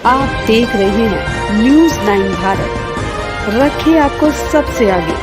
आप देख रहे हैं न्यूज़ 9 भारत। रखिए आपको सबसे आगे।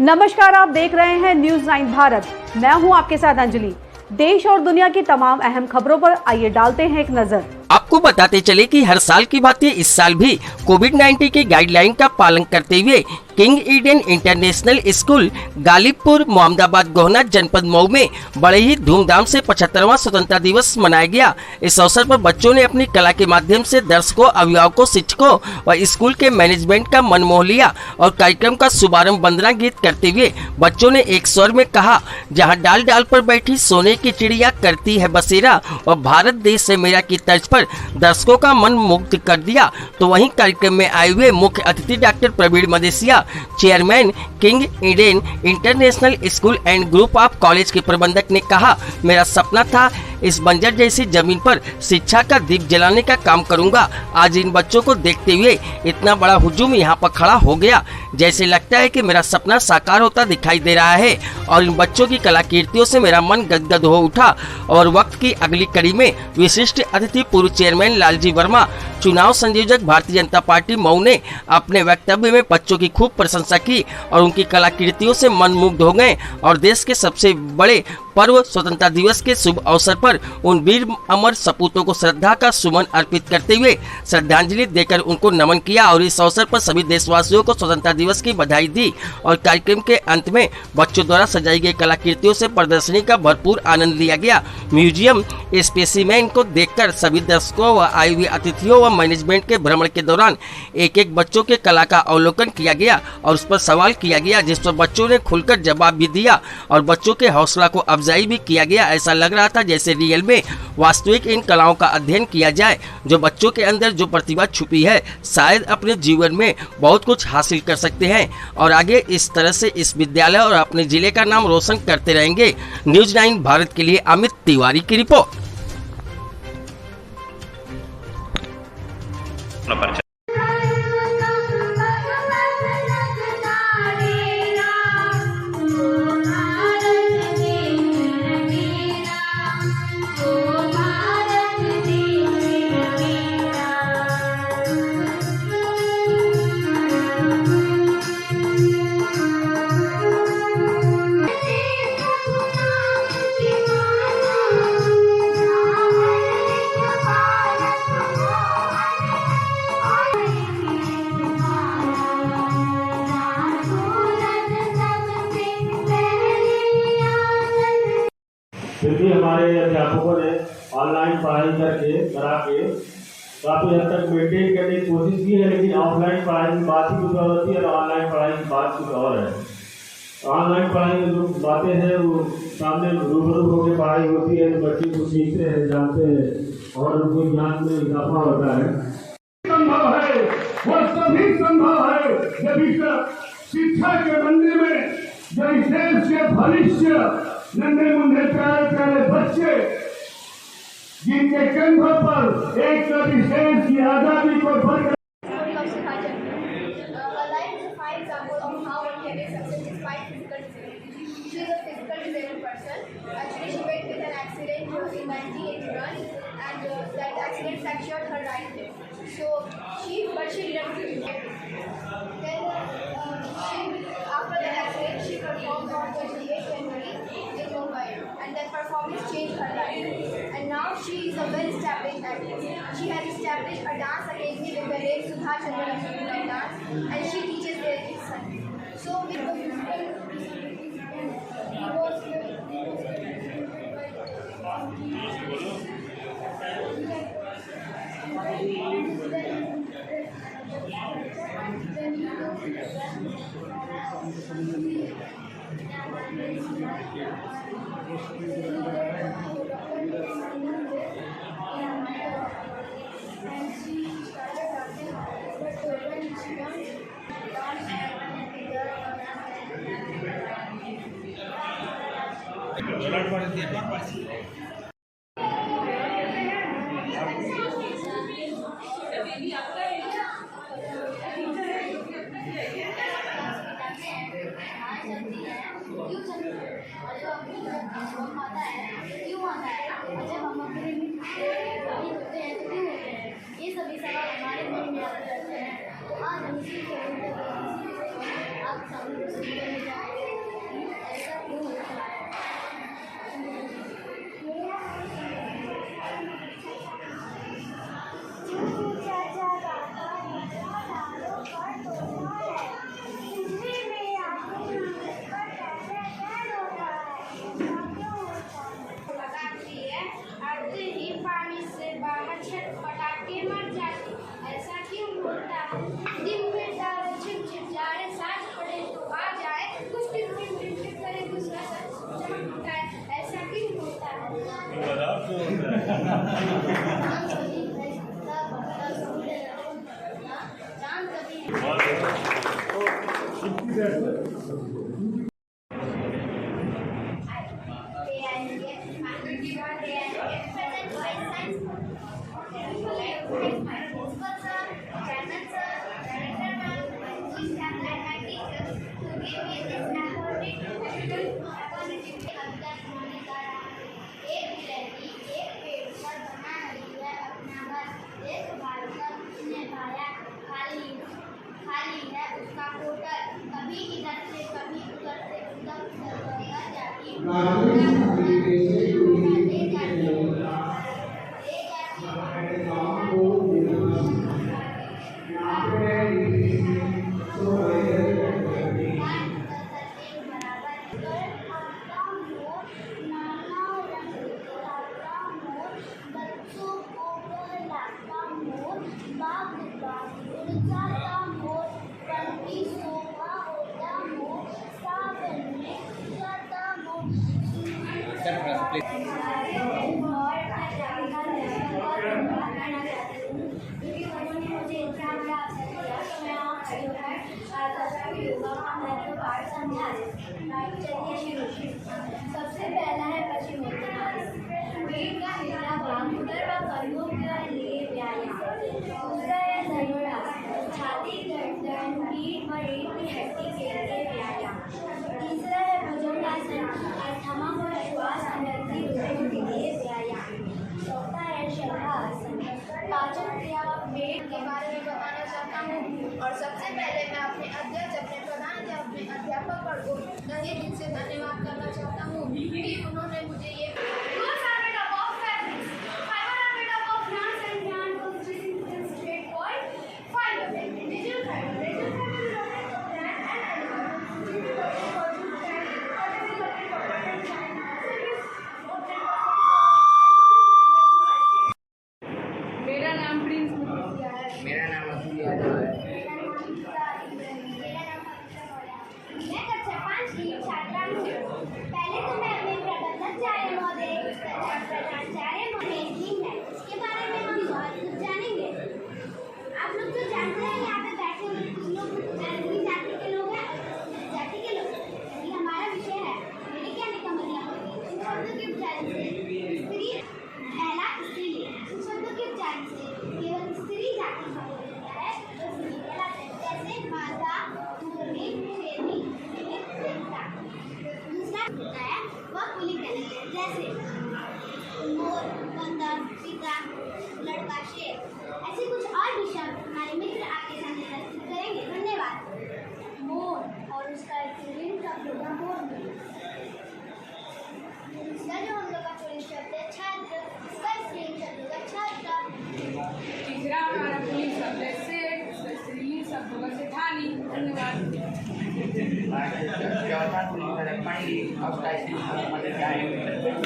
नमस्कार, आप देख रहे हैं न्यूज़ 9 भारत। मैं हूं आपके साथ अंजलि। देश और दुनिया की तमाम अहम खबरों पर आइए डालते हैं एक नजर। आपको बताते चले कि हर साल की भांति इस साल भी कोविड-19 की गाइडलाइन का पालन करते हुए King Eden International School Ghalibpur Mohammadabad Gohna जनपद मऊ में बड़े ही धूमधाम से 75वां स्वतंत्रता दिवस मनाया गया। इस अवसर पर बच्चों ने अपनी कला के माध्यम से दर्शकों, अभिभावकों, शिक्षकों और स्कूल के मैनेजमेंट का मन मोह लिया और कार्यक्रम का शुभारंभ वंदना गीत करते हुए बच्चों ने एक स्वर में कहा, जहाँ डाल डाल पर बैठी सोने की चिड़िया करती है बसेरा और भारत देश से मेरा की तर्ज पर दर्शकों का मन मुग्ध कर दिया। तो वहीं कार्यक्रम में आए हुए मुख्य अतिथि doctor Praveen Madeshiya, chairman King Eden International School and group of college के प्रबंधक ने कहा, मेरा सपना था इस बंजर जैसी जमीन पर शिक्षा का दीप जलाने का काम करूंगा। आज इन बच्चों को देखते हुए इतना बड़ा हुजूम यहाँ पर खड़ा हो गया, जैसे लगता है कि मेरा सपना साकार होता दिखाई दे रहा है और इन बच्चों की कलाकृतियों से मेरा मन गदगद हो उठा। और वक्त की अगली कड़ी में विशिष्ट अतिथि पूर्व चेयरमैन लालजी वर्मा, चुनाव संयोजक भारतीय जनता पार्टी मऊ ने अपने वक्तव्य में बच्चों की खूब प्रशंसा की और उनकी कलाकृतियों से मन मुग्ध हो गए और देश के सबसे बड़े पर्व स्वतंत्रता दिवस के शुभ अवसर पर उन वीर अमर सपूतों को श्रद्धा का सुमन अर्पित करते हुए श्रद्धांजलि देकर उनको नमन किया और इस अवसर पर सभी देशवासियों को स्वतंत्रता दिवस की बधाई दी। और कार्यक्रम के अंत में बच्चों द्वारा सजाई गई कलाकृतियों से प्रदर्शनी का भरपूर आनंद लिया गया। म्यूजियम स्पेसिमेन को देखकर सभी दर्शकों व आए हुए अतिथियों व मैनेजमेंट के भ्रमण के दौरान एक एक बच्चों के कला का अवलोकन किया गया और उस पर सवाल किया गया, जिस पर बच्चों ने खुलकर जवाब भी दिया और बच्चों के हौसला को अफजाई भी किया गया। ऐसा लग रहा था जैसे रियल में वास्तविक इन कलाओं का अध्ययन किया जाए। जो बच्चों के अंदर जो प्रतिभा छुपी है, शायद अपने जीवन में बहुत कुछ हासिल कर सकते हैं और आगे इस तरह से इस विद्यालय और अपने जिले का नाम रोशन करते रहेंगे। न्यूज़ 9 भारत के लिए अमित तिवारी की रिपोर्ट। फिर भी हमारे अध्यापकों ने ऑनलाइन पढ़ाई करा के काफ़ी हद तक मेंटेन करने की कोशिश की है, लेकिन ऑफलाइन पढ़ाई की बात ही कुछ और होती है और ऑनलाइन पढ़ाई की बात कुछ और है। ऑनलाइन पढ़ाई में जो बातें हैं वो सामने रूबरू होकर पढ़ाई होती है, तो बच्चे को सीखते हैं, जानते हैं और उनको ज्ञान में इजाफा होता है। संभव है, वो सभी संभव है जब शिक्षा के बनने में जो इस देश के भविष्य नन्हे मुन्ने प्यारे प्यारे बच्चे जिनके कंधों पर एक कभी देश की आजादी को भर Actually, she met with an accident in 1981, and that accident fractured her right leg. So she didn't get it. Then after that accident, she performed on 28th January in Mumbai, and that performance changed her life. And now she is a well-established actress. She has established a dance academy with the name Sudha Chandra Lakshmi Dance, and she teaches there in Sunday. So with the क्यों आता है जब हम अपने सामने मुसीबत में जाए, ऐसा क्यों होता है? आते ही पानी से बाहर छटपटा के मर जाती, ऐसा क्यों होता है? दिन में तारे छिप जा रहे, सांस पड़े तो आ जाए, कुछ टिप करे दूसरा चमकता है, ऐसा क्यों होता खाली है उसका होटल, कभी इधर से कभी उधर से उधर जाती सबसे पहला है पश्चिम पेट का हिस्सा बांधकर व कमरों के लिए व्यायाम। दूसरा है धनुरासन, छाती गर्दन पीठ व रीढ़ की हड्डी के लिए व्यायाम। तीसरा है भुजंगासन, अस्थमा व श्वास संबंधी रोगों के लिए व्यायाम। चौथा है शलभासन, पाचन क्रिया व पेट के बारे में बताना चाहता हूँ। और सबसे पहले मैं अपने अध्यक्ष, अपने प्रधान या अपने अध्यापक को तहे दिल से धन्यवाद करना चाहता हूँ कि उन्होंने मुझे ये मेरा नाम प्रिंस मुखिया है। मेरा नाम अतुल यादव है। मैं कक्षा 5 की छात्रा हूँ। पहले तो मैं अपने प्रबंधाचार्य महोदय, प्रधानाचार्य महोदय है, इसके बारे में हम बहुत कुछ जानेंगे। आप लोग तो जानते हैं यहाँ पे बैठे हुए कुछ लोग अलग जाति के लोग हैं, ये हमारा विषय है। मेरे कहने का मतलब इन शब्दों के उच्चारण से स्त्री, पहला स्त्रीलिंग, इन शब्दों के उच्चारण से केवल स्त्री जाति का होता है तो स्त्री कहलाते हैं, जैसे माता, मूर्ति, शेरनी, देवता। दूसरा होता है वह पुलिंग कहलाते हैं, जैसे मोर, बंदर, सीता, लड़का, शेर। ऐसे कुछ और भी शब्द हमारे मित्र आपके सामने प्रस्तुत करेंगे। धन्यवाद। मोर और उसका स्त्रीलिंग शब्द होगा मोरनी। दूसरा जो हम लोग का पुलिंग शब्द है छात्र, इसका स्त्रीलिंग शब्द होगा छात्रा। तीसरा हमारा पुलिंग शब्द है सेठ, उसका स्त्रीलिंग शब्द होगा सेठानी। धन्यवाद। चौथा पुलिस है पंडित, और उसका स्त्रीलिंग शब्द है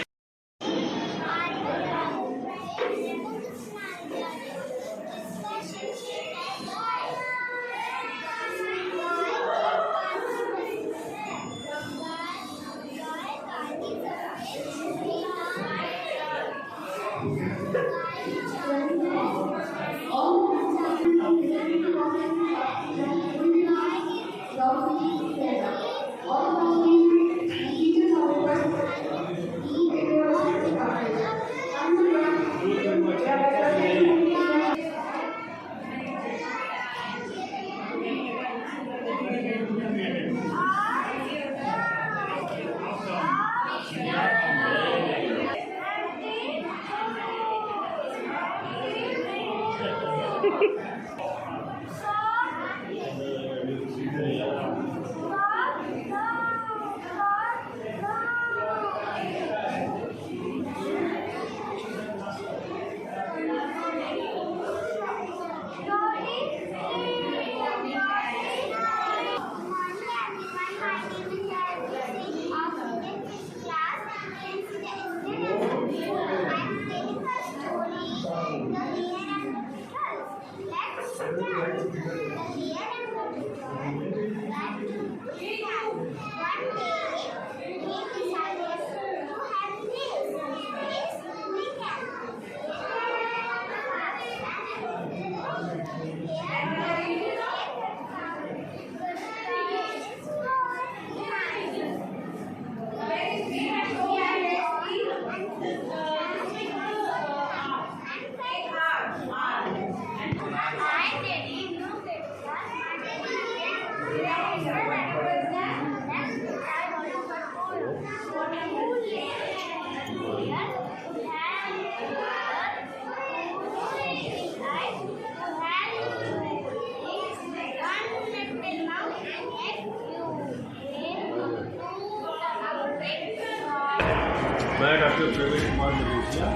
मैं डॉक्टर प्रवीण कुमार मलेशिया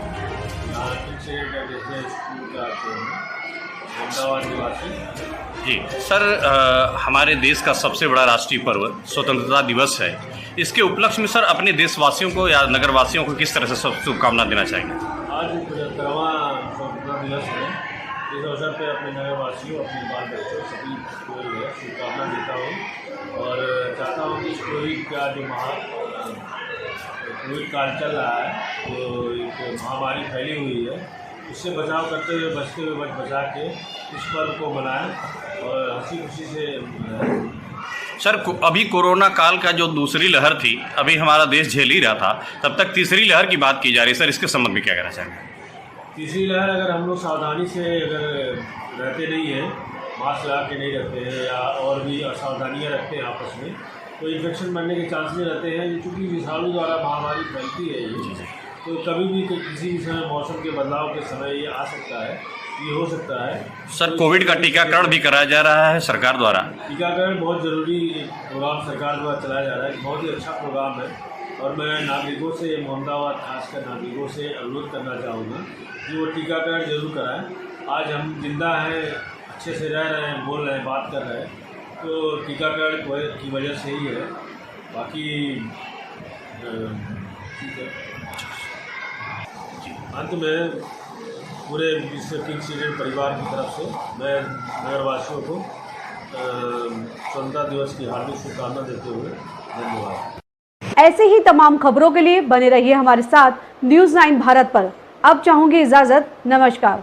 यहाँ से स्कूल का अहमदाबाद निवासी। जी सर, हमारे देश का सबसे बड़ा राष्ट्रीय पर्व स्वतंत्रता दिवस है। इसके उपलक्ष्य में सर अपने देशवासियों को या नगरवासियों को किस तरह से सब शुभकामना देना चाहेंगे? आज 75वां स्वतंत्रता दिवस है। इस अवसर पर अपने नगरवासियों, अपने बाल बच्चों सभी को शुभकामना देता हूँ और चाहता हूँ कि कोविड का जो कोविड काल चल रहा है, जो एक महामारी फैली हुई है, उससे बचाव करते हुए, बचते हुए बचा के इस पर्व को मनाएं और हंसी खुशी से। सर, अभी कोरोना काल का जो दूसरी लहर थी, अभी हमारा देश झेल ही रहा था, तब तक तीसरी लहर की बात की जा रही है। सर, इसके संबंध में क्या कहना चाहेंगे? तीसरी लहर अगर हम लोग सावधानी से अगर रहते नहीं हैं, मास्क लगा के नहीं रखते हैं या और भी असावधानियाँ रखते हैं आपस में, तो इन्फेक्शन बनने के चांस नहीं रहते हैं। क्योंकि विषाणु द्वारा महामारी फैलती है ये, तो कभी भी किसी भी समय मौसम के बदलाव के समय ये आ सकता है, ये हो सकता है। सर, कोविड का टीकाकरण भी कराया जा रहा है सरकार द्वारा। टीकाकरण बहुत ज़रूरी प्रोग्राम सरकार द्वारा चलाया जा रहा है, बहुत ही अच्छा प्रोग्राम है और मैं नागरिकों से, मोहम्मदाबाद खासकर नागरिकों से अनुरोध करना चाहूँगा कि वो टीकाकरण जरूर कराएं। आज हम जिंदा हैं, अच्छे से रह रहे हैं, बोल रहे हैं, बात कर रहे हैं, तो टीकाकरण की वजह से ही है। बाकी ठीक है। अंत में पूरे विश्व किंग सीडेड परिवार की तरफ से मैं नगरवासियों को स्वतंत्रता दिवस की हार्दिक शुभकामना देते हुए धन्यवाद। ऐसे ही तमाम खबरों के लिए बने रहिए हमारे साथ न्यूज़ 9 भारत पर। अब चाहूंगी इजाजत, नमस्कार।